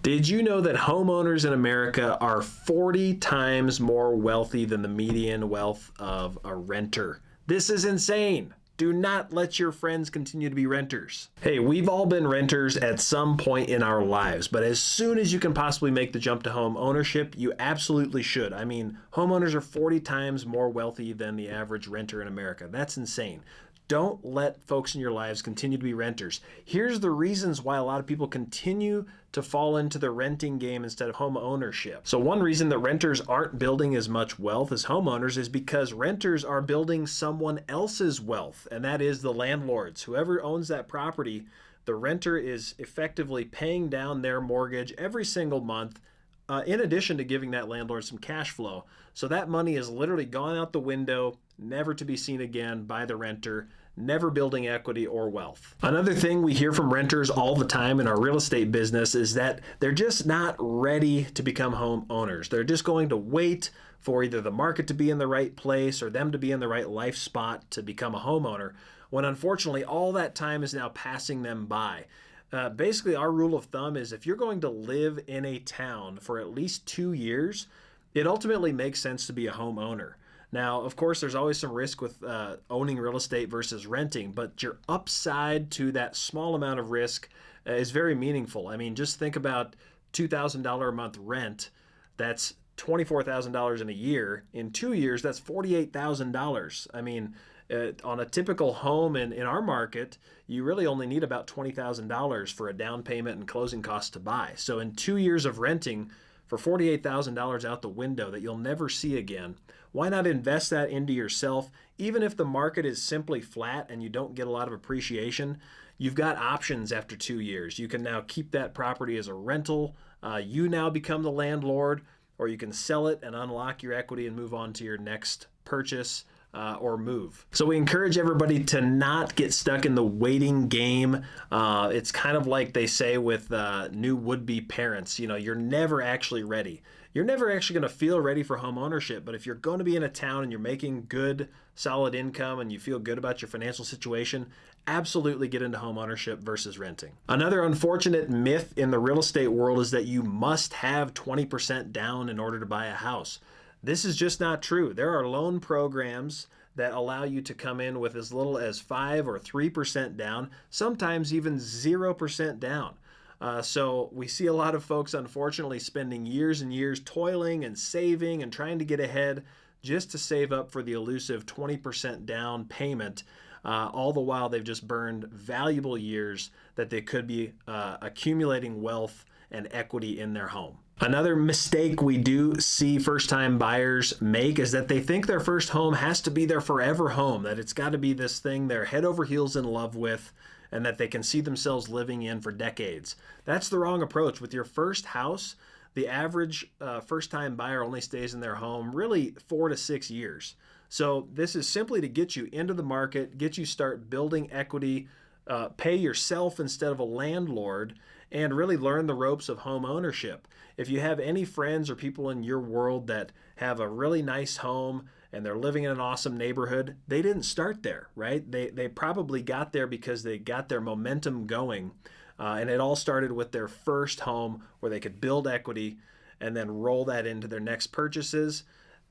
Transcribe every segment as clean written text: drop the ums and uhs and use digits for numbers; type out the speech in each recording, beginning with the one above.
Did you know that homeowners in America are 40 times more wealthy than the median wealth of a renter? This is insane. Do not let your friends continue to be renters. Hey, we've all been renters at some point in our lives, but as soon as you can possibly make the jump to home ownership, you absolutely should. I mean, homeowners are 40 times more wealthy than the average renter in America. That's insane. Don't let folks in your lives continue to be renters. Here's the reasons why a lot of people continue to fall into the renting game instead of home ownership. So one reason that renters aren't building as much wealth as homeowners is because renters are building someone else's wealth, and that is the landlords. Whoever owns that property, the renter is effectively paying down their mortgage every single month, in addition to giving that landlord some cash flow. So that money is literally gone out the window, never to be seen again by the renter, never building equity or wealth. Another thing we hear from renters all the time in our real estate business is that they're just not ready to become homeowners. They're just going to wait for either the market to be in the right place or them to be in the right life spot to become a homeowner, when unfortunately all that time is now passing them by. Basically, our rule of thumb is if you're going to live in a town for at least 2 years, it ultimately makes sense to be a homeowner. Now, of course, there's always some risk with owning real estate versus renting, but your upside to that small amount of risk is very meaningful. I mean, just think about $2,000 a month rent. That's $24,000 in a year. In 2 years, that's $48,000. I mean, on a typical home in our market, you really only need about $20,000 for a down payment and closing costs to buy. So in 2 years of renting for $48,000 out the window that you'll never see again, why not invest that into yourself? Even if the market is simply flat and you don't get a lot of appreciation, you've got options after 2 years. You can now keep that property as a rental. You now become the landlord, or you can sell it and unlock your equity and move on to your next purchase or move. So we encourage everybody to not get stuck in the waiting game. It's kind of like they say with new would-be parents, you're never actually ready. You're never actually going to feel ready for home ownership, but if you're going to be in a town and you're making good, solid income and you feel good about your financial situation, absolutely get into home ownership versus renting. Another unfortunate myth in the real estate world is that you must have 20% down in order to buy a house. This is just not true. There are loan programs that allow you to come in with as little as 5 or 3% down, sometimes even 0% down. So we see a lot of folks, unfortunately, spending years and years toiling and saving and trying to get ahead just to save up for the elusive 20% down payment. All the while they've just burned valuable years that they could be accumulating wealth and equity in their home. Another mistake we do see first-time buyers make is that they think their first home has to be their forever home, that it's got to be this thing they're head over heels in love with and that they can see themselves living in for decades. That's the wrong approach. With your first house, the average first-time buyer only stays in their home really 4 to 6 years. So this is simply to get you into the market, get you start building equity, pay yourself instead of a landlord, and really learn the ropes of home ownership. If you have any friends or people in your world that have a really nice home and they're living in an awesome neighborhood, they didn't start there, right? They probably got there because they got their momentum going. And it all started with their first home where they could build equity and then roll that into their next purchases.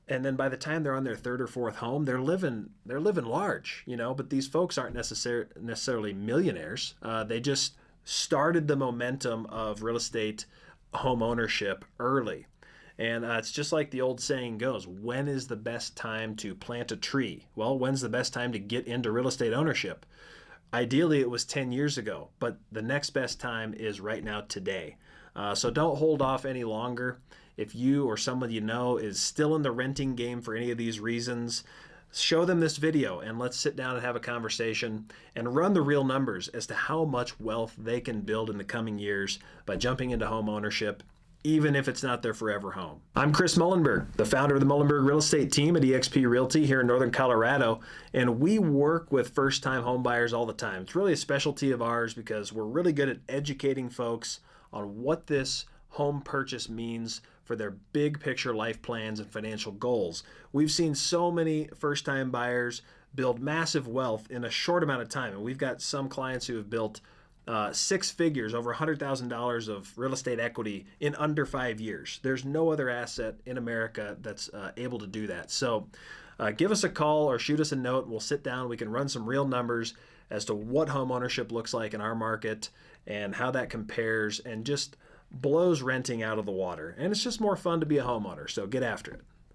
And then by the time they're on their third or fourth home, they're living large, but these folks aren't necessarily millionaires. They just started the momentum of real estate home ownership early. And it's just like the old saying goes, when is the best time to plant a tree? Well, when's the best time to get into real estate ownership? Ideally, it was 10 years ago, but the next best time is right now, today. So don't hold off any longer. If you or someone you know is still in the renting game for any of these reasons, show them this video and let's sit down and have a conversation and run the real numbers as to how much wealth they can build in the coming years by jumping into home ownership, even if it's not their forever home. I'm Chris Mullenberg, the founder of the Mullenberg Real Estate Team at eXp Realty here in Northern Colorado, and we work with first-time home buyers all the time. It's really a specialty of ours because we're really good at educating folks on what this home purchase means for their big picture life plans and financial goals. We've seen so many first-time buyers build massive wealth in a short amount of time, and we've got some clients who have built six figures, over $100,000 of real estate equity in under 5 years. There's no other asset in America that's able to do that. So give us a call or shoot us a note. We'll sit down. We can run some real numbers as to what home ownership looks like in our market and how that compares, and just blows renting out of the water. And it's just more fun to be a homeowner. So get after it.